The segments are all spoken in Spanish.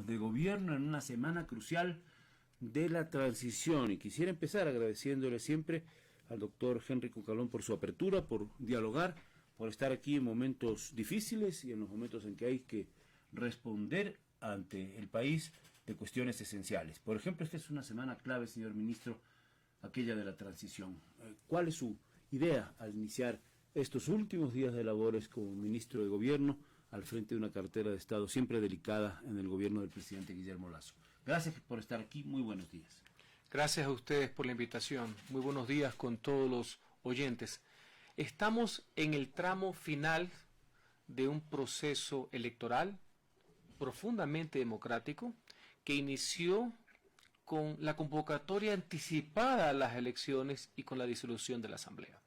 de gobierno en una semana crucial de la transición. Y quisiera empezar agradeciéndole siempre al doctor Henry Cucalón por su apertura, por dialogar, por estar aquí en momentos difíciles y en los momentos en que hay que responder ante el país de cuestiones esenciales. Por ejemplo, esta es una semana clave, señor ministro, aquella de la transición. ¿Cuál es su idea al iniciar estos últimos días de labores como ministro de Gobierno al frente de una cartera de Estado siempre delicada en el gobierno del presidente Guillermo Lasso? Gracias por estar aquí, muy buenos días. Gracias a ustedes por la invitación, muy buenos días con todos los oyentes. Estamos en el tramo final de un proceso electoral profundamente democrático que inició con la convocatoria anticipada a las elecciones y con la disolución de la Asamblea.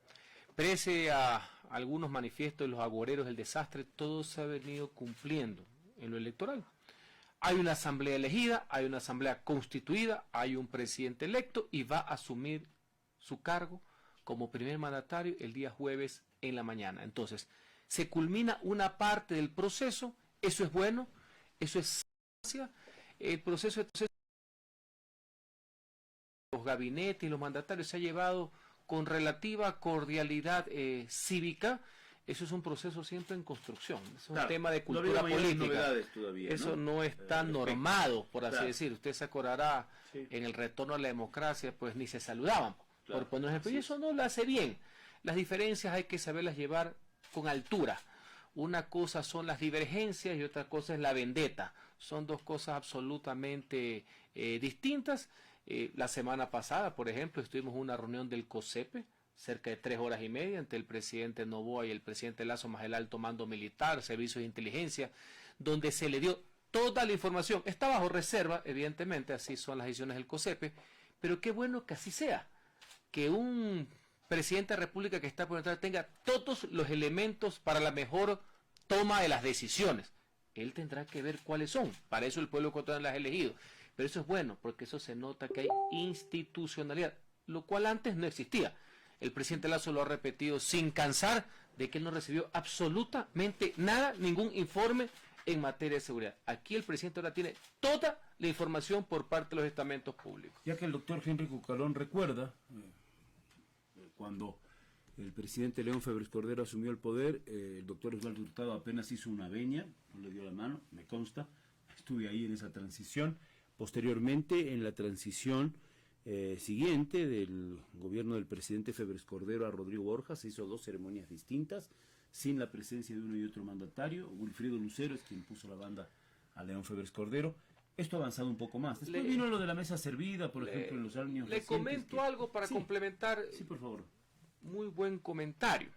Pese a algunos manifiestos de los agoreros del desastre, todo se ha venido cumpliendo en lo electoral. Hay una asamblea elegida, hay una asamblea constituida, hay un presidente electo y va a asumir su cargo como primer mandatario el día jueves en la mañana. Entonces, se culmina una parte del proceso, eso es bueno, eso es el proceso de los gabinetes y los mandatarios se ha llevado con relativa cordialidad cívica. Eso es un proceso siempre en construcción, es un tema de cultura política. Todavía, eso no está normado, por así decir. Usted se acordará, en el retorno a la democracia, pues ni se saludaban. Por poner ejemplo, y eso no lo hace bien. Las diferencias hay que saberlas llevar con altura. Una cosa son las divergencias y otra cosa es la vendetta. Son dos cosas absolutamente distintas. La semana pasada, por ejemplo, estuvimos en una reunión del COSEPE, cerca de 3 horas y media, entre el presidente Noboa y el presidente Lasso, más el alto mando militar, servicios de inteligencia, donde se le dio toda la información. Está bajo reserva, evidentemente, así son las decisiones del COSEPE, pero qué bueno que así sea, que un presidente de la República que está por entrar tenga todos los elementos para la mejor toma de las decisiones. Él tendrá que ver cuáles son, para eso el pueblo ecuatoriano las ha elegido. Pero eso es bueno, porque eso se nota que hay institucionalidad, lo cual antes no existía. El presidente Lasso lo ha repetido sin cansar de que él no recibió absolutamente nada, ningún informe en materia de seguridad. Aquí el presidente ahora tiene toda la información por parte de los estamentos públicos. Ya que el doctor Henry Cucalón recuerda, cuando el presidente León Febres Cordero asumió el poder, el doctor Osvaldo Hurtado apenas hizo una venia, no le dio la mano, me consta, estuve ahí en esa transición. Posteriormente, en la transición siguiente del gobierno del presidente Febres Cordero a Rodrigo Borja, se hizo 2 ceremonias distintas, sin la presencia de uno y otro mandatario. Wilfrido Lucero es quien puso la banda a León Febres Cordero. Esto ha avanzado un poco más. Después vino lo de la mesa servida, por ejemplo, en los años recientes. Le comento algo para complementar. Sí, por favor. Muy buen comentario.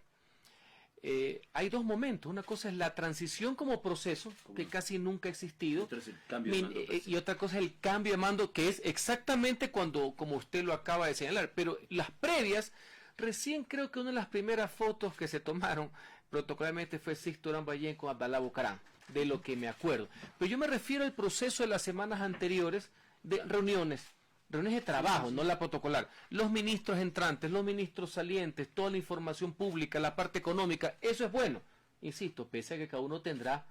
Hay 2 momentos. Una cosa es la transición como proceso, que casi nunca ha existido. Y otra cosa es el cambio de mando, que es exactamente cuando, como usted lo acaba de señalar. Pero las previas, recién creo que una de las primeras fotos que se tomaron protocolarmente fue Sixto Durán Ballén con Abdalá Bucaram, de lo que me acuerdo. Pero yo me refiero al proceso de las semanas anteriores de reuniones de trabajo, no la protocolar. Los ministros entrantes, los ministros salientes, toda la información pública, la parte económica, eso es bueno. Insisto, pese a que cada uno tendrá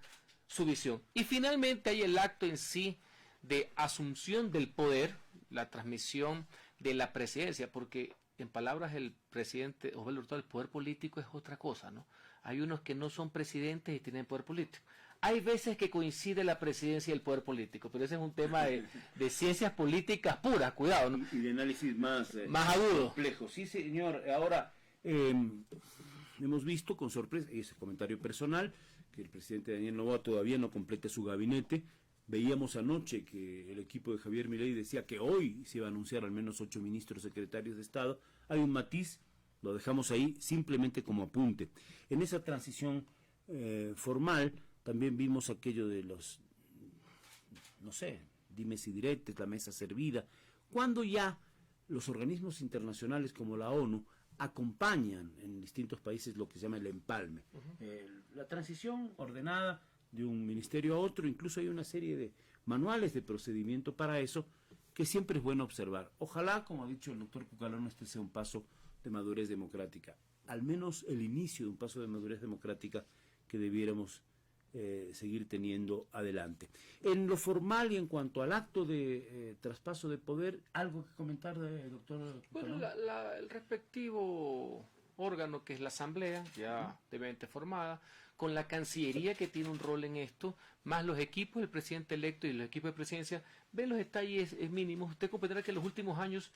su visión. Y finalmente hay el acto en sí de asunción del poder, la transmisión de la presidencia, porque en palabras del presidente Osvaldo Hurtado, el poder político es otra cosa, ¿no? Hay unos que no son presidentes y tienen poder político. Hay veces que coincide la presidencia y el poder político, pero ese es un tema de ciencias políticas puras, cuidado, ¿no? Y de análisis más agudo. Complejo. Sí, señor. Ahora, hemos visto con sorpresa, y ese comentario personal, que el presidente Daniel Noboa todavía no completa su gabinete. Veíamos anoche que el equipo de Javier Milei decía que hoy se iba a anunciar al menos 8 ministros secretarios de Estado. Hay un matiz, lo dejamos ahí simplemente como apunte. En esa transición formal también vimos aquello de los, no sé, dimes y diretes, la mesa servida, cuando ya los organismos internacionales como la ONU acompañan en distintos países lo que se llama el empalme. La transición ordenada de un ministerio a otro, incluso hay una serie de manuales de procedimiento para eso, que siempre es bueno observar. Ojalá, como ha dicho el doctor Cucalón, este sea un paso de madurez democrática, al menos el inicio de un paso de madurez democrática que debiéramos seguir teniendo adelante. En lo formal y en cuanto al acto de traspaso de poder, ¿algo que comentar, doctor? Bueno, el respectivo órgano que es la Asamblea, ya debidamente formada, con la Cancillería que tiene un rol en esto, más los equipos del presidente electo y los equipos de presidencia, ven los detalles mínimos. Usted comprenderá que en los últimos años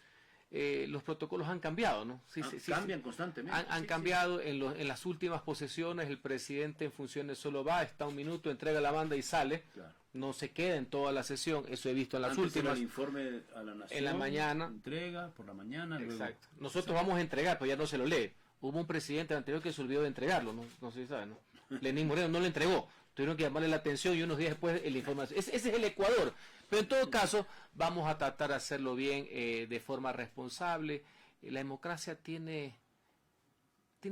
los protocolos han cambiado, ¿no? Cambian constantemente. Han cambiado. En las últimas posesiones el presidente en funciones solo va, está un minuto, entrega la banda y sale. Claro. No se queda en toda la sesión, eso he visto en las últimas. El informe a la nación, en la mañana. Entrega por la mañana. Exacto. Luego, nosotros vamos a entregar, pero ya no se lo lee. Hubo un presidente anterior que se olvidó de entregarlo, no sé si sabe, ¿no? Lenín Moreno no lo entregó. Tuvieron que llamarle la atención y unos días después el informe. Ese es el Ecuador. Pero en todo caso, vamos a tratar de hacerlo bien, de forma responsable. La democracia tiene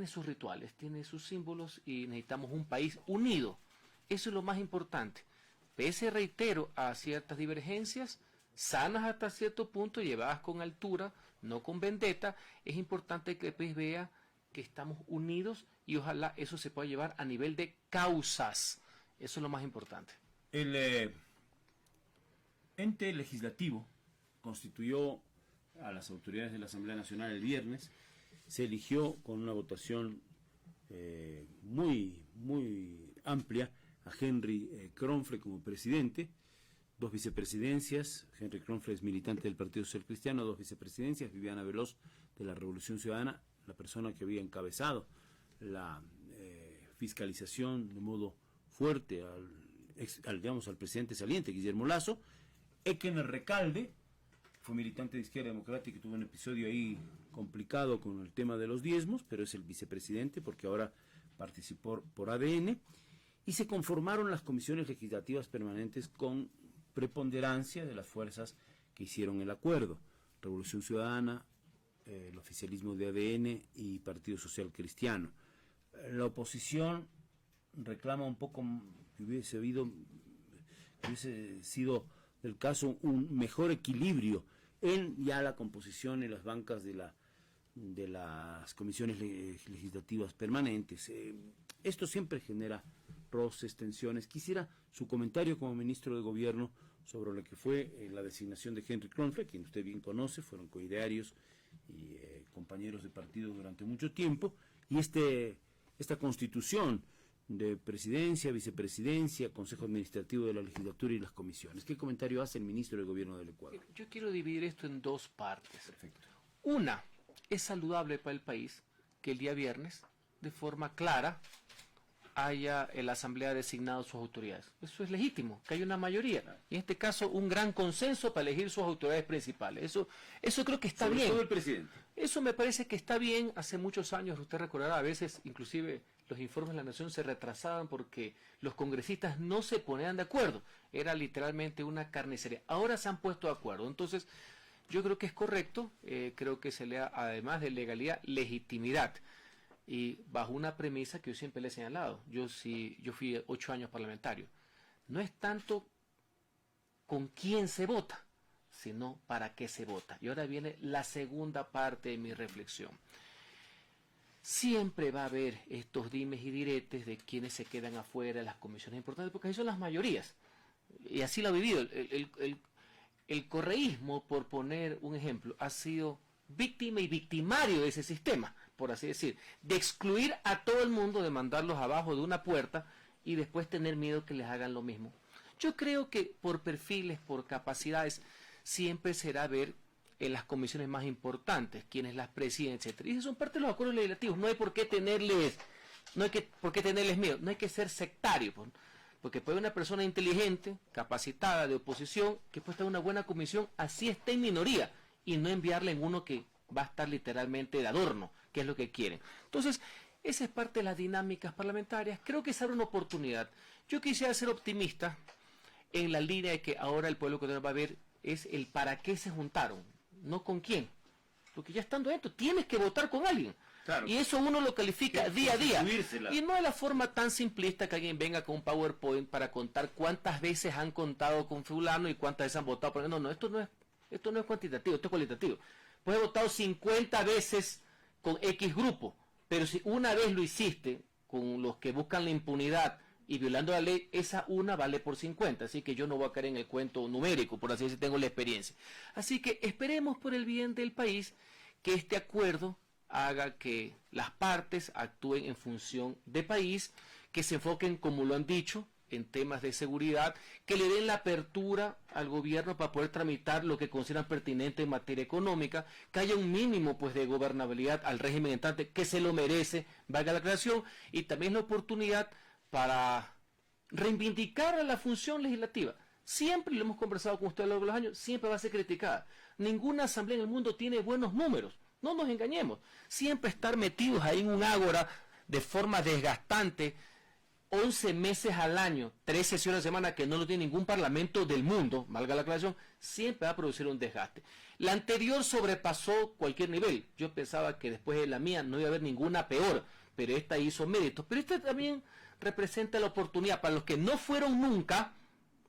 sus rituales, tiene sus símbolos y necesitamos un país unido. Eso es lo más importante. Pese, reitero, a ciertas divergencias, sanas hasta cierto punto, llevadas con altura, no con vendetta, es importante que el país vea que estamos unidos y ojalá eso se pueda llevar a nivel de causas. Eso es lo más importante. El ente legislativo constituyó a las autoridades de la Asamblea Nacional el viernes. Se eligió con una votación muy amplia a Henry Kronfle como presidente, 2 vicepresidencias. Henry Kronfle es militante del Partido Social Cristiano, 2 vicepresidencias. Viviana Veloz de la Revolución Ciudadana, la persona que había encabezado la fiscalización de modo fuerte al presidente saliente, Guillermo Lasso. Ekener Recalde fue militante de Izquierda Democrática y tuvo un episodio ahí complicado con el tema de los diezmos, pero es el vicepresidente porque ahora participó por ADN, y se conformaron las comisiones legislativas permanentes con preponderancia de las fuerzas que hicieron el acuerdo: Revolución Ciudadana, el oficialismo de ADN y Partido Social Cristiano. La oposición reclama un poco que hubiese sido el caso un mejor equilibrio en ya la composición en las bancas de las comisiones legislativas permanentes. Esto siempre genera roces, tensiones. Quisiera su comentario como ministro de Gobierno sobre lo que fue la designación de Henry Kronfle, quien usted bien conoce, fueron coidearios y compañeros de partido durante mucho tiempo, y esta constitución de presidencia, vicepresidencia, consejo administrativo de la legislatura y las comisiones. ¿Qué comentario hace el ministro de Gobierno del Ecuador? Yo quiero dividir esto en 2 partes. Perfecto. Una, es saludable para el país que el día viernes, de forma clara, haya la Asamblea designado sus autoridades. Eso es legítimo, que haya una mayoría. Y en este caso, un gran consenso para elegir sus autoridades principales. Eso creo que está bien. Sobre todo el presidente. Eso me parece que está bien. Hace muchos años, usted recordará, a veces inclusive los informes de la Nación se retrasaban porque los congresistas no se ponían de acuerdo. Era literalmente una carnicería. Ahora se han puesto de acuerdo. Entonces, yo creo que es correcto. Creo que se le da, además de legalidad, legitimidad. Y bajo una premisa que yo siempre le he señalado. Yo fui 8 años parlamentario. No es tanto con quién se vota, sino para qué se vota. Y ahora viene la segunda parte de mi reflexión. Siempre va a haber estos dimes y diretes de quienes se quedan afuera de las comisiones importantes, porque ahí son las mayorías. Y así lo ha vivido. El correísmo, por poner un ejemplo, ha sido víctima y victimario de ese sistema, por así decir, de excluir a todo el mundo, de mandarlos abajo de una puerta y después tener miedo que les hagan lo mismo. Yo creo que por perfiles, por capacidades, siempre será ver en las comisiones más importantes, quienes las presiden, etcétera. Y eso son parte de los acuerdos legislativos. No hay por qué tenerles miedo, no hay que ser sectario, porque puede una persona inteligente, capacitada, de oposición, que puede estar en una buena comisión, así está en minoría, y no enviarle en uno que va a estar literalmente de adorno, que es lo que quieren. Entonces, esa es parte de las dinámicas parlamentarias. Creo que será una oportunidad. Yo quisiera ser optimista en la línea de que ahora el pueblo ecuatoriano va a ver es el para qué se juntaron, no con quién. Porque ya estando dentro, tienes que votar con alguien. Claro. Y eso uno lo califica día a día. Y no de la forma tan simplista que alguien venga con un PowerPoint para contar cuántas veces han contado con fulano y cuántas veces han votado. No, esto no es cuantitativo, esto es cualitativo. Pues he votado 50 veces con X grupo, pero si una vez lo hiciste con los que buscan la impunidad y violando la ley, esa una vale por 50, así que yo no voy a caer en el cuento numérico, por así decirlo, tengo la experiencia. Así que esperemos por el bien del país que este acuerdo haga que las partes actúen en función de país, que se enfoquen, como lo han dicho, en temas de seguridad, que le den la apertura al gobierno para poder tramitar lo que consideran pertinente en materia económica, que haya un mínimo pues de gobernabilidad al régimen entrante, que se lo merece, valga la aclaración, y también la oportunidad para reivindicar a la función legislativa. Siempre, lo hemos conversado con usted a lo largo de los años, siempre va a ser criticada. Ninguna asamblea en el mundo tiene buenos números, no nos engañemos. Siempre estar metidos ahí en un ágora de forma desgastante, 11 meses al año, 3 sesiones a la semana, que no lo tiene ningún parlamento del mundo, valga la aclaración, siempre va a producir un desgaste. La anterior sobrepasó cualquier nivel. Yo pensaba que después de la mía no iba a haber ninguna peor, pero esta hizo méritos. Pero esta también representa la oportunidad para los que no fueron nunca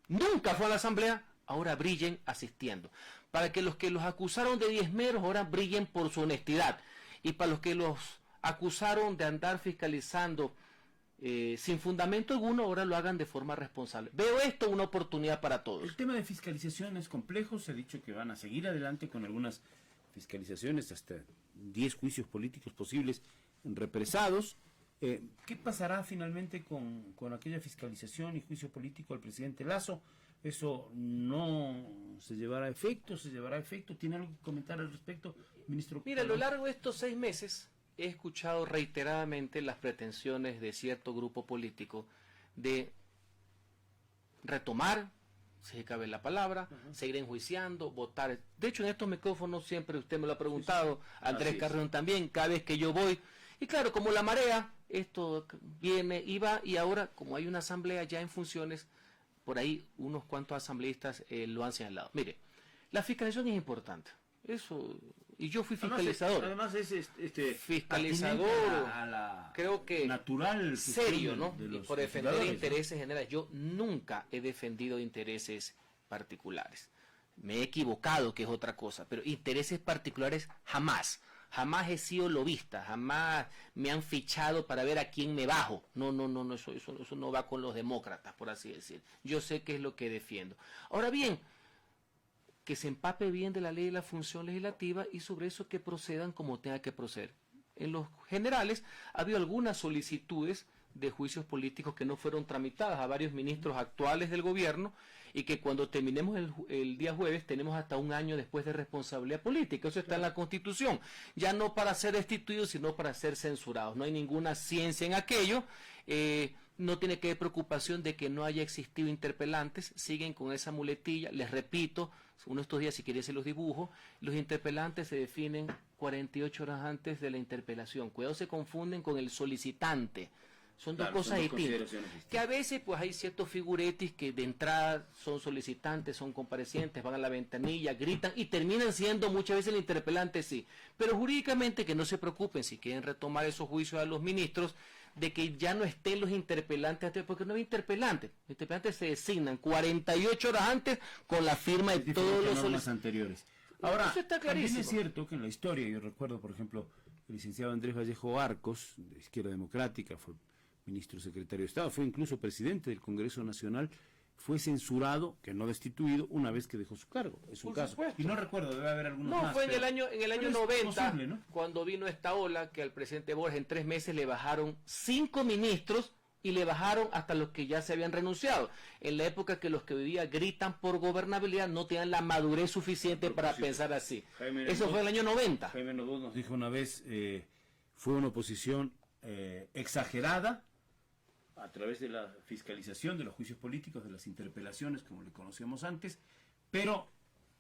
fueron a la asamblea, ahora brillen asistiendo. Para que los acusaron de diezmeros ahora brillen por su honestidad. Y para los que los acusaron de andar fiscalizando sin fundamento alguno, ahora lo hagan de forma responsable. Veo esto una oportunidad para todos. El tema de fiscalización es complejo, se ha dicho que van a seguir adelante con algunas fiscalizaciones, hasta 10 juicios políticos posibles represados. ¿Qué pasará finalmente con aquella fiscalización y juicio político al presidente Lasso? ¿Eso no se llevará a efecto? ¿Se llevará a efecto? ¿Tiene algo que comentar al respecto, ministro? Mira, a lo largo de estos 6 meses he escuchado reiteradamente las pretensiones de cierto grupo político de retomar, si cabe la palabra, seguir enjuiciando, votar. De hecho, en estos micrófonos siempre usted me lo ha preguntado, Andrés Carrión también, cada vez que yo voy. Y claro, como la marea, esto viene y va, y ahora, como hay una asamblea ya en funciones, por ahí unos cuantos asambleístas lo han señalado. Mire, la fiscalización es importante. Eso, y yo fui fiscalizador. Además es fiscalizador, creo que natural, serio, ¿no? Y por defender intereses generales. Yo nunca he defendido intereses particulares. Me he equivocado, que es otra cosa, pero intereses particulares jamás. Jamás he sido lobista, jamás me han fichado para ver a quién me bajo. No, eso no va con los demócratas, por así decir. Yo sé qué es lo que defiendo. Ahora bien, que se empape bien de la ley de la función legislativa y sobre eso que procedan como tenga que proceder. En los generales ha habido algunas solicitudes de juicios políticos que no fueron tramitadas a varios ministros actuales del gobierno y que cuando terminemos el día jueves tenemos hasta 1 año después de responsabilidad política. Eso está en la Constitución. Ya no para ser destituidos, sino para ser censurados. No hay ninguna ciencia en aquello. No tiene que haber preocupación de que no haya existido interpelantes. Siguen con esa muletilla. Les repito, uno de estos días, si queréis se los dibujo, los interpelantes se definen 48 horas antes de la interpelación. Cuidado, se confunden con el solicitante. Son dos cosas distintas. Que a veces pues hay ciertos figuretis que de entrada son solicitantes, son comparecientes, van a la ventanilla, gritan y terminan siendo muchas veces el interpelante, sí. Pero jurídicamente que no se preocupen si quieren retomar esos juicios a los ministros, de que ya no estén los interpelantes, porque no hay interpelantes. Los interpelantes se designan 48 horas antes con la firma de todos los normas anteriores. Ahora, eso está también es cierto que en la historia, yo recuerdo, por ejemplo, el licenciado Andrés Vallejo Arcos, de Izquierda Democrática, fue ministro secretario de Estado, fue incluso presidente del Congreso Nacional, fue censurado, que no destituido, una vez que dejó su cargo. Es un caso. Supuesto. Y no recuerdo, debe haber algunos más. No, fue en el año 90, posible, ¿no? cuando vino esta ola, que al presidente Borges en 3 meses le bajaron 5 ministros y le bajaron hasta los que ya se habían renunciado. En la época que los que hoy día gritan por gobernabilidad no tenían la madurez suficiente para pensar así. Eso fue en el año 90. Jaime Noduz nos dijo una vez, fue una oposición exagerada, a través de la fiscalización de los juicios políticos, de las interpelaciones, como le conocíamos antes, pero,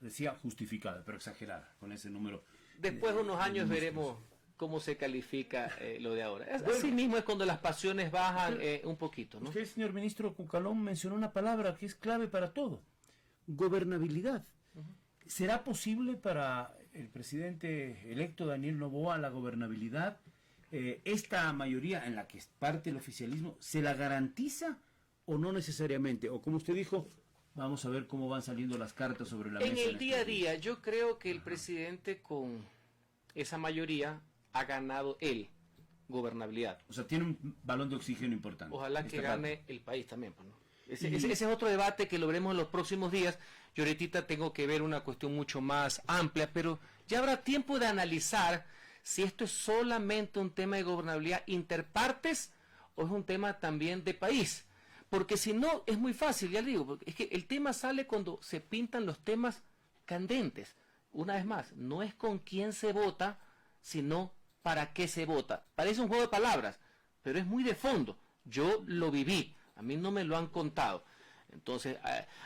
decía, justificada, pero exagerada, con ese número. Después de unos años veremos cómo se califica lo de ahora. Así mismo es cuando las pasiones bajan un poquito, ¿no? Usted, señor ministro Cucalón, mencionó una palabra que es clave para todo: gobernabilidad. ¿Será posible para el presidente electo Daniel Noboa la gobernabilidad? ¿Esta mayoría en la que parte el oficialismo se la garantiza o no necesariamente? O como usted dijo, vamos a ver cómo van saliendo las cartas sobre la mesa. En el día a día, yo creo que el presidente con esa mayoría ha ganado él. gobernabilidad. O sea, tiene un balón de oxígeno importante. Ojalá que gane el país también, pues, ¿no? Ese es otro debate que lo veremos en los próximos días. Yo ahorita tengo que ver una cuestión mucho más amplia, pero ya habrá tiempo de analizar si esto es solamente un tema de gobernabilidad interpartes o es un tema también de país. Porque si no, es muy fácil, ya le digo, porque es que el tema sale cuando se pintan los temas candentes. Una vez más, no es con quién se vota, sino para qué se vota. Parece un juego de palabras, pero es muy de fondo. Yo lo viví, a mí no me lo han contado. Entonces,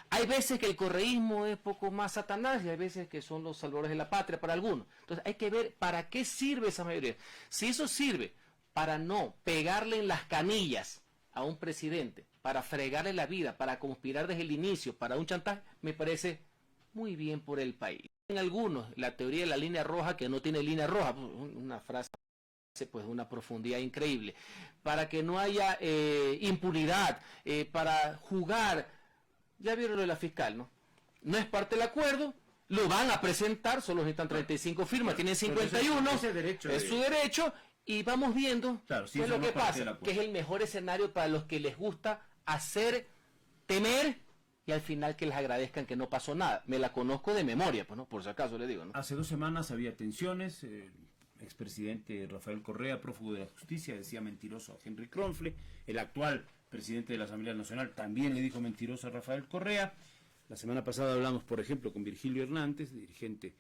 hay veces que el correísmo es poco más Satanás y hay veces que son los salvadores de la patria para algunos. Entonces, hay que ver para qué sirve esa mayoría. Si eso sirve para no pegarle en las canillas a un presidente, para fregarle la vida, para conspirar desde el inicio, para un chantaje, me parece muy bien por el país. En algunos, la teoría de la línea roja que no tiene línea roja, una frase pues una profundidad increíble, para que no haya impunidad, para jugar, ya vieron lo de la fiscal, ¿no? No es parte del acuerdo, lo van a presentar, solo necesitan 35 firmas, tienen 51, es su derecho, y vamos viendo qué es lo que pasa, que es el mejor escenario para los que les gusta hacer temer y al final que les agradezcan que no pasó nada. Me la conozco de memoria, pues, ¿no? Por si acaso le digo, ¿no? Hace 2 semanas había tensiones, expresidente Rafael Correa, prófugo de la justicia, decía mentiroso a Henry Kronfle, el actual presidente de la Asamblea Nacional también le dijo mentiroso a Rafael Correa. La semana pasada hablamos, por ejemplo, con Virgilio Hernández, dirigente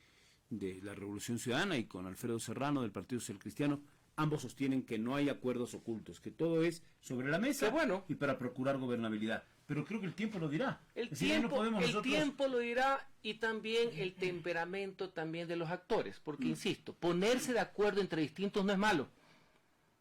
de la Revolución Ciudadana, y con Alfredo Serrano del Partido Social Cristiano. Ambos sostienen que no hay acuerdos ocultos, que todo es sobre la mesa y para procurar gobernabilidad. Pero creo que el tiempo lo dirá. El tiempo lo dirá, y también el temperamento también de los actores, porque insisto, ponerse de acuerdo entre distintos no es malo.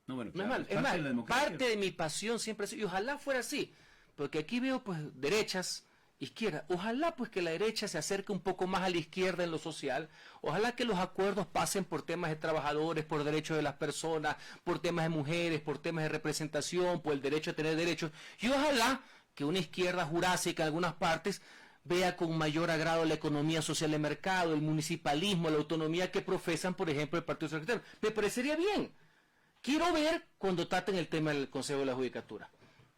No, bueno, claro, no es malo, es más, parte de mi pasión siempre ha sido, y ojalá fuera así, porque aquí veo pues derechas, izquierda, ojalá pues que la derecha se acerque un poco más a la izquierda en lo social, ojalá que los acuerdos pasen por temas de trabajadores, por derechos de las personas, por temas de mujeres, por temas de representación, por el derecho a tener derechos, y ojalá que una izquierda jurásica en algunas partes vea con mayor agrado la economía social de mercado, el municipalismo, la autonomía que profesan, por ejemplo, el Partido Social Cristiano. Me parecería bien. Quiero ver cuando traten el tema del Consejo de la Judicatura.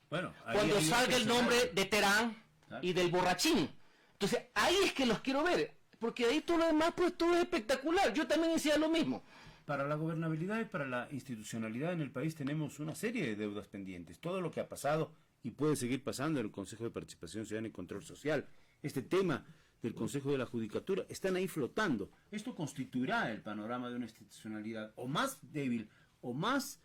Bueno, cuando salga el nombre de Terán y del borrachín. Entonces, ahí es que los quiero ver, porque ahí todo lo demás, pues todo es espectacular. Yo también decía lo mismo. Para la gobernabilidad y para la institucionalidad en el país tenemos una serie de deudas pendientes. Todo lo que ha pasado y puede seguir pasando en el Consejo de Participación Ciudadana y Control Social. Este tema del Consejo de la Judicatura están ahí flotando. Esto constituirá el panorama de una institucionalidad o más débil o más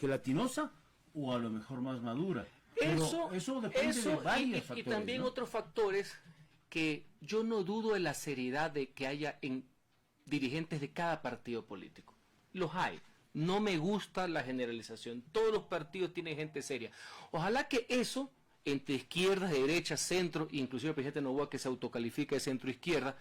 gelatinosa o a lo mejor más madura. Eso depende de varios factores. Y también, ¿no?, otros factores que yo no dudo de la seriedad de que haya en dirigentes de cada partido político. Los hay. No me gusta la generalización. Todos los partidos tienen gente seria. Ojalá que eso, entre izquierdas, derechas, centro, inclusive el presidente Noboa, que se autocalifica de centro-izquierda,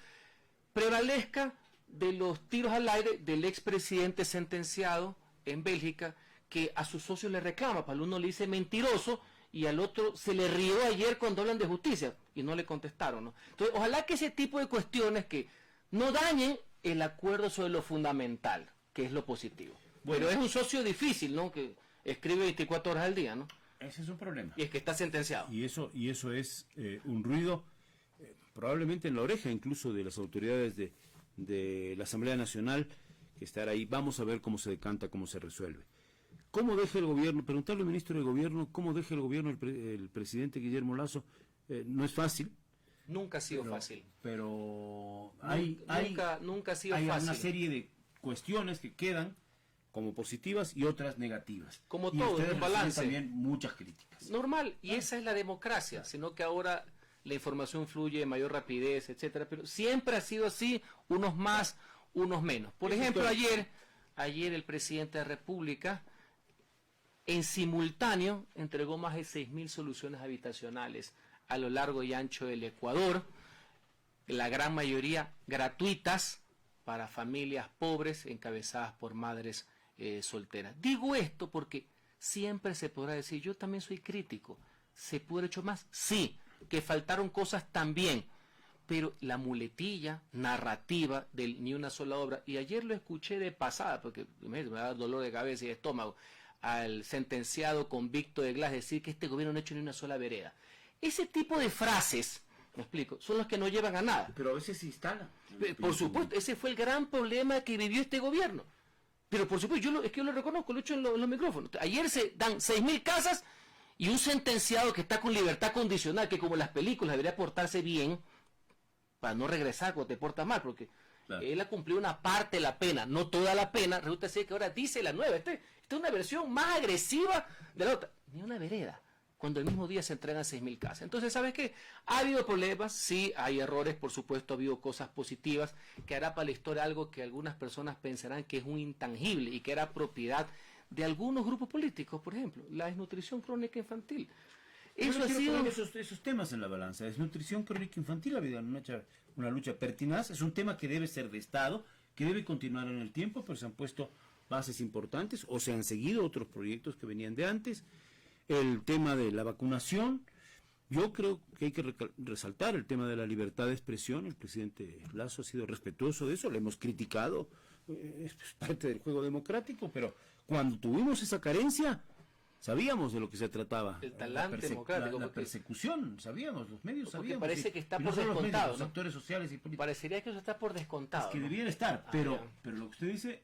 prevalezca de los tiros al aire del expresidente sentenciado en Bélgica, que a sus socios le reclama. Para el uno le dice mentiroso y al otro se le rió ayer cuando hablan de justicia y no le contestaron, ¿no? Entonces, ojalá que ese tipo de cuestiones que no dañen el acuerdo sobre lo fundamental, que es lo positivo. Bueno, es un socio difícil, ¿no? Que escribe 24 horas al día, ¿no? Ese es un problema. Y es que está sentenciado. Y eso es un ruido, probablemente en la oreja incluso de las autoridades de la Asamblea Nacional, que estará ahí. Vamos a ver cómo se decanta, cómo se resuelve. ¿Cómo deja el gobierno? Preguntarle al ministro de Gobierno, ¿cómo deja el gobierno el presidente Guillermo Lasso? No es fácil. Nunca ha sido fácil. Pero nunca ha sido hay fácil. Una serie de cuestiones que quedan como positivas y otras negativas. Como todo, es un balance. También muchas críticas. Normal, y esa es la democracia, sino que ahora la información fluye de mayor rapidez, etcétera, pero siempre ha sido así, unos más, unos menos. Por ejemplo, ayer el presidente de la República en simultáneo entregó más de 6.000 soluciones habitacionales a lo largo y ancho del Ecuador, la gran mayoría gratuitas para familias pobres encabezadas por madres solteras. Digo esto porque siempre se podrá decir, yo también soy crítico, ¿se pudo haber hecho más? Sí, que faltaron cosas también, pero la muletilla narrativa del ni una sola obra, y ayer lo escuché de pasada, porque me da dolor de cabeza y de estómago, al sentenciado convicto de Glass decir que este gobierno no ha hecho ni una sola vereda. Ese tipo de frases, me explico, son los que no llevan a nada. Pero a veces se instalan. Por supuesto, ese fue el gran problema que vivió este gobierno. Pero por supuesto, es que yo lo reconozco, lo he hecho en los micrófonos. Ayer se dan 6.000 casas y un sentenciado que está con libertad condicional, que como las películas debería portarse bien, para no regresar cuando te portas mal, porque claro, él ha cumplido una parte de la pena, no toda la pena. Resulta ser que ahora dice la nueva. Esta es una versión más agresiva de la otra. Ni una vereda, cuando el mismo día se entregan 6.000 casas. Entonces, ¿sabes qué? Ha habido problemas, sí, hay errores, por supuesto, ha habido cosas positivas, que hará para la historia algo que algunas personas pensarán que es un intangible y que era propiedad de algunos grupos políticos, por ejemplo, la desnutrición crónica infantil. Eso ha sido esos temas en la balanza. Desnutrición crónica infantil ha habido una lucha pertinaz. Es un tema que debe ser de Estado, que debe continuar en el tiempo, pero se han puesto bases importantes o se han seguido otros proyectos que venían de antes. El tema de la vacunación, yo creo que hay que resaltar el tema de la libertad de expresión. El presidente Lasso ha sido respetuoso de eso, lo hemos criticado, es parte del juego democrático, pero cuando tuvimos esa carencia, sabíamos de lo que se trataba. El talante democrático. La persecución, sabíamos, los medios sabíamos. Parece que está por descontado. Los actores sociales y políticos. Parecería que eso está por descontado. Es que debiera estar, pero lo que usted dice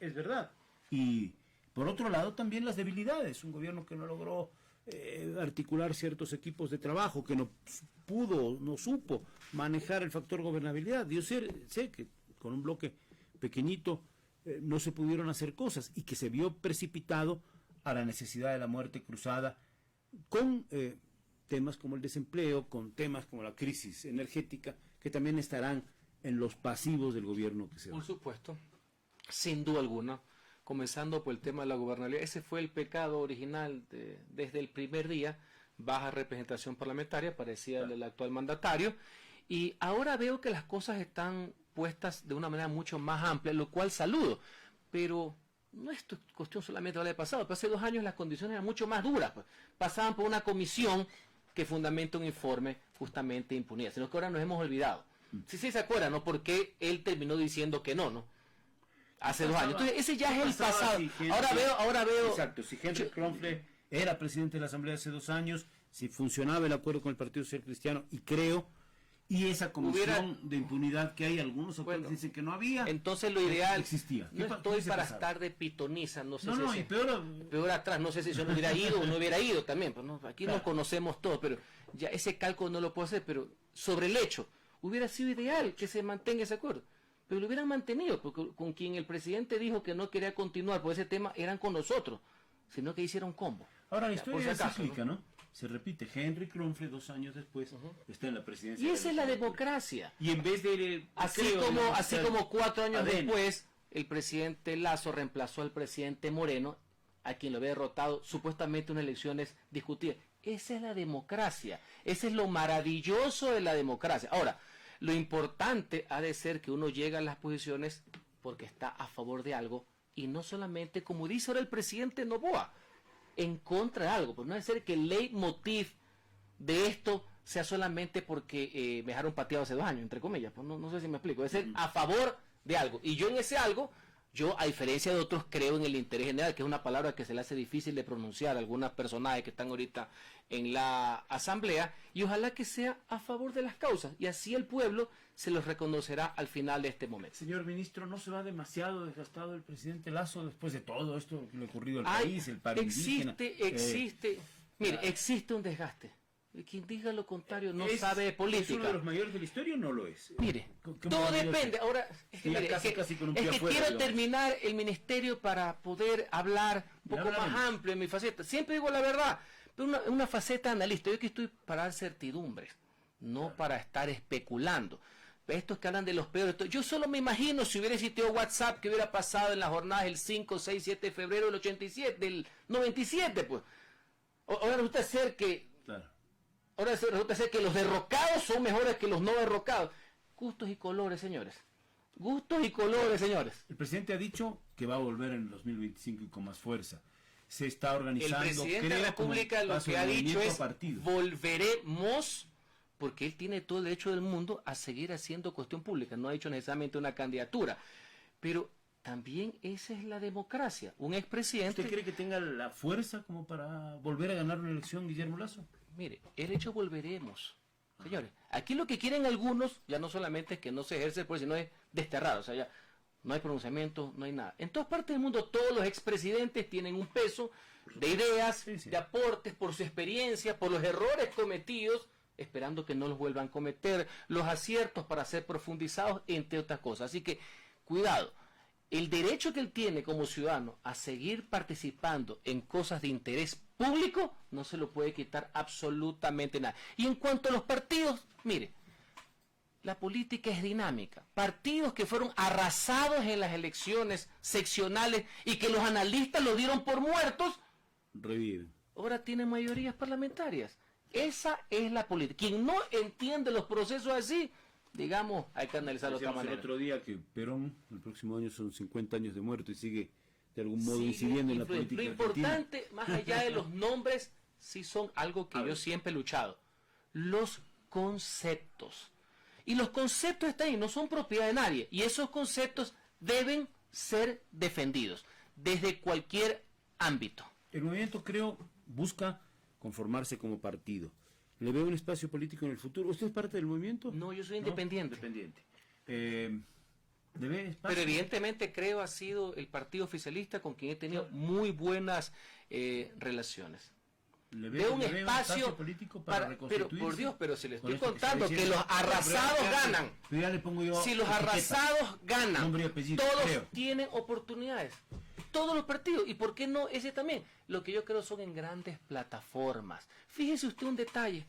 es verdad. Y por otro lado también las debilidades. Un gobierno que no logró articular ciertos equipos de trabajo, que no supo manejar el factor gobernabilidad. Yo sé que con un bloque pequeñito no se pudieron hacer cosas y que se vio precipitado a la necesidad de la muerte cruzada con temas como el desempleo, con temas como la crisis energética, que también estarán en los pasivos del gobierno que se va. Por supuesto, sin duda alguna, comenzando por el tema de la gobernabilidad. Ese fue el pecado original desde el primer día, baja representación parlamentaria, parecía el del actual mandatario, y ahora veo que las cosas están puestas de una manera mucho más amplia, lo cual saludo, pero no es cuestión solamente del año pasado, pero hace 2 años las condiciones eran mucho más duras, pues. Pasaban por una comisión que fundamenta un informe justamente de impunidad, sino que ahora nos hemos olvidado. Sí, se acuerdan, ¿no? Porque él terminó diciendo que no. Hace 2 años. Entonces, ese ya es el pasado. Ahora veo. Exacto, si Henry Kronfle era presidente de la Asamblea hace 2 años, si funcionaba el acuerdo con el Partido Social Cristiano, y creo, y esa comisión de impunidad que hay, algunos autores dicen que no había. Entonces lo ideal existía. No estoy para estar de pitoniza, no sé y peor atrás, no sé si yo no hubiera ido o no hubiera ido también, pues no, aquí nos conocemos todos, pero ya ese cálculo no lo puedo hacer, pero sobre el hecho, hubiera sido ideal que se mantenga ese acuerdo, pero lo hubieran mantenido, porque con quien el presidente dijo que no quería continuar por ese tema eran con nosotros, sino que hicieron combo. Ahora la historia es cíclica, ¿no? Se repite. Henry Kronfle 2 años después está en la presidencia. Y esa es la democracia. Y en vez de así como 4 años después el presidente Lasso reemplazó al presidente Moreno, a quien lo había derrotado supuestamente en unas elecciones discutidas. Esa es la democracia. Ese es lo maravilloso de la democracia. Ahora, lo importante ha de ser que uno llegue a las posiciones porque está a favor de algo y no solamente, como dice ahora el presidente Noboa, en contra de algo. Pues no debe ser que el leitmotiv de esto sea solamente porque me dejaron pateado hace 2 años, entre comillas. Pues no sé si me explico. Debe ser a favor de algo. Y yo en ese algo, yo a diferencia de otros creo en el interés general, que es una palabra que se le hace difícil de pronunciar a algunas personajes que están ahorita en la asamblea, y ojalá que sea a favor de las causas. Y así el pueblo se los reconocerá al final de este momento. Señor ministro, ¿no se va demasiado desgastado el presidente Lasso después de todo esto que le ha ocurrido al país, el paro indígena? Existe un desgaste. Quien diga lo contrario no sabe de política. ¿Es uno de los mayores de la historia o no lo es? Mire, todo depende. Ahora, quiero terminar el ministerio para poder hablar un poco más amplio en mi faceta. Siempre digo la verdad, pero una faceta analista. Yo que estoy para dar certidumbres, no para estar especulando. Estos que hablan de los peores, yo solo me imagino si hubiera existido WhatsApp, que hubiera pasado en las jornadas del 5, 6, 7 de febrero del 87, del 97, pues. Ahora resulta ser que los derrocados son mejores que los no derrocados. Gustos y colores, señores. Gustos y colores, señores. El presidente ha dicho que va a volver en el 2025 y con más fuerza. Se está organizando. El presidente de la República lo que ha dicho es volveremos porque él tiene todo el derecho del mundo a seguir haciendo cuestión pública, no ha hecho necesariamente una candidatura, pero también esa es la democracia. Un expresidente... ¿Usted cree que tenga la fuerza como para volver a ganar una elección, Guillermo Lasso? Mire, el hecho volveremos. Señores, aquí lo que quieren algunos, ya no solamente es que no se ejerce el poder, sino es desterrado, o sea, ya no hay pronunciamiento, no hay nada. En todas partes del mundo todos los expresidentes tienen un peso de ideas, de aportes, por su experiencia, por los errores cometidos, esperando que no los vuelvan a cometer, los aciertos para ser profundizados, entre otras cosas. Así que, cuidado, el derecho que él tiene como ciudadano a seguir participando en cosas de interés público no se lo puede quitar absolutamente nada. Y en cuanto a los partidos, mire, la política es dinámica. Partidos que fueron arrasados en las elecciones seccionales y que los analistas lo dieron por muertos, reviven. Ahora tienen mayorías parlamentarias. Esa es la política. Quien no entiende los procesos así, digamos, hay que analizarlo de otra manera. El otro día que Perón, el próximo año son 50 años de muerto y sigue de algún modo incidiendo en la política. Lo importante, más allá de los nombres, sí son algo que yo siempre he luchado. Los conceptos. Y los conceptos están ahí, no son propiedad de nadie. Y esos conceptos deben ser defendidos desde cualquier ámbito. El movimiento, creo, busca conformarse como partido. ¿Le veo un espacio político en el futuro? ¿Usted es parte del movimiento? No, yo soy independiente. ¿Le ve espacio? Pero evidentemente creo ha sido el partido oficialista con quien he tenido muy buenas relaciones. Veo un espacio político para reconstituirse. Pero por Dios, pero si le estoy contando que los arrasados ganan. Ya le pongo yo si los arrasados ganan, todos tienen oportunidades. Todos los partidos. ¿Y por qué no ese también? Lo que yo creo son en grandes plataformas. Fíjese usted un detalle,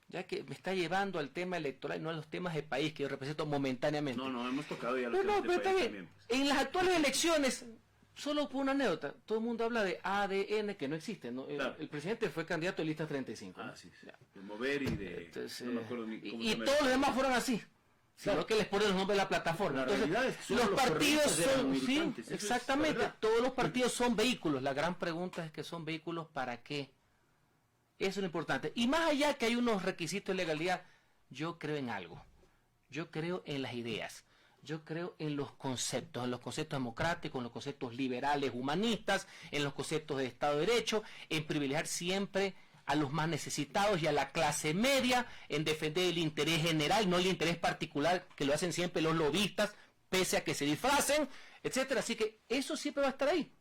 ya que me está llevando al tema electoral y no a los temas de país que yo represento momentáneamente. No, hemos tocado ya los temas de país también. En las actuales elecciones, solo por una anécdota, todo el mundo habla de ADN que no existe, ¿no? Claro. El presidente fue candidato de lista 35. ¿no? Sí. De mover y de... Entonces, no me acuerdo ni cómo y todos los demás fueron así. Claro. Sino que les ponen los nombres de la plataforma. Entonces, los partidos son... Sí, exactamente. Todos los partidos son vehículos. La gran pregunta es que son vehículos ¿para qué? Eso es lo importante. Y más allá que hay unos requisitos de legalidad, yo creo en algo. Yo creo en las ideas. Yo creo en los conceptos democráticos, en los conceptos liberales, humanistas, en los conceptos de Estado de Derecho, en privilegiar siempre a los más necesitados y a la clase media, en defender el interés general, no el interés particular, que lo hacen siempre los lobistas, pese a que se disfracen, etcétera. Así que eso siempre va a estar ahí.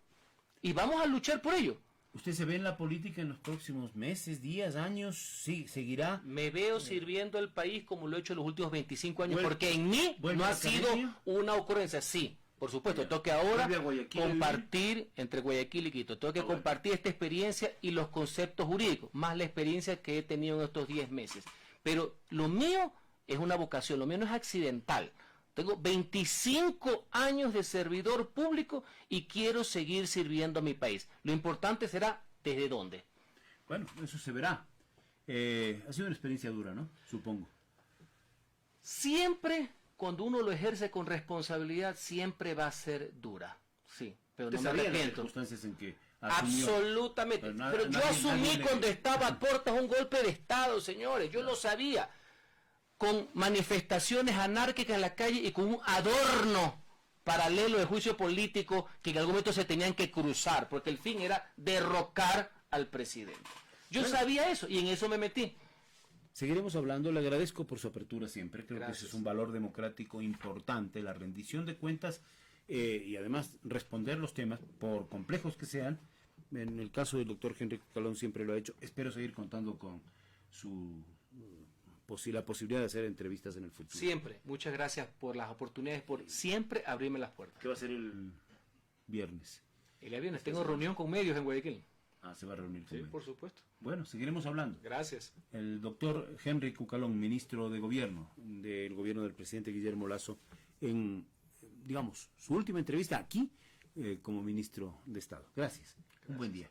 Y vamos a luchar por ello. ¿Usted se ve en la política en los próximos meses, días, años? ¿Sí, seguirá? Me veo sirviendo al país como lo he hecho en los últimos 25 años, porque en mí no ha sido una ocurrencia. Sí, por supuesto, tengo que ahora compartir entre Guayaquil y Quito. Tengo que compartir esta experiencia y los conceptos jurídicos, más la experiencia que he tenido en estos 10 meses. Pero lo mío es una vocación, lo mío no es accidental. Tengo 25 años de servidor público y quiero seguir sirviendo a mi país. Lo importante será desde dónde. Bueno, eso se verá. Ha sido una experiencia dura, ¿no? Supongo. Siempre, cuando uno lo ejerce con responsabilidad, siempre va a ser dura. Sí, pero no me arrepiento. Las circunstancias en que asumió. Absolutamente. Pero yo asumí cuando estaba a puertas un golpe de Estado, señores. Yo lo sabía. Con manifestaciones anárquicas en la calle y con un adorno paralelo de juicio político que en algún momento se tenían que cruzar, porque el fin era derrocar al presidente. Yo sabía eso y en eso me metí. Seguiremos hablando, le agradezco por su apertura siempre, creo que ese es un valor democrático importante, la rendición de cuentas y además responder los temas, por complejos que sean. En el caso del doctor Henry Cucalón siempre lo ha hecho, espero seguir contando con la posibilidad de hacer entrevistas en el futuro. Siempre, muchas gracias por las oportunidades, por siempre abrirme las puertas. ¿Qué va a ser el viernes? El viernes tengo reunión con medios en Guayaquil. Se va a reunir con medios. Por supuesto. Bueno, seguiremos hablando. Gracias. El doctor Henry Cucalón, ministro de Gobierno del gobierno del presidente Guillermo Lasso, en, digamos, su última entrevista aquí como ministro de Estado. Gracias. Un buen día.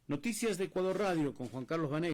Noticias de Ecuador Radio con Juan Carlos Vanegas.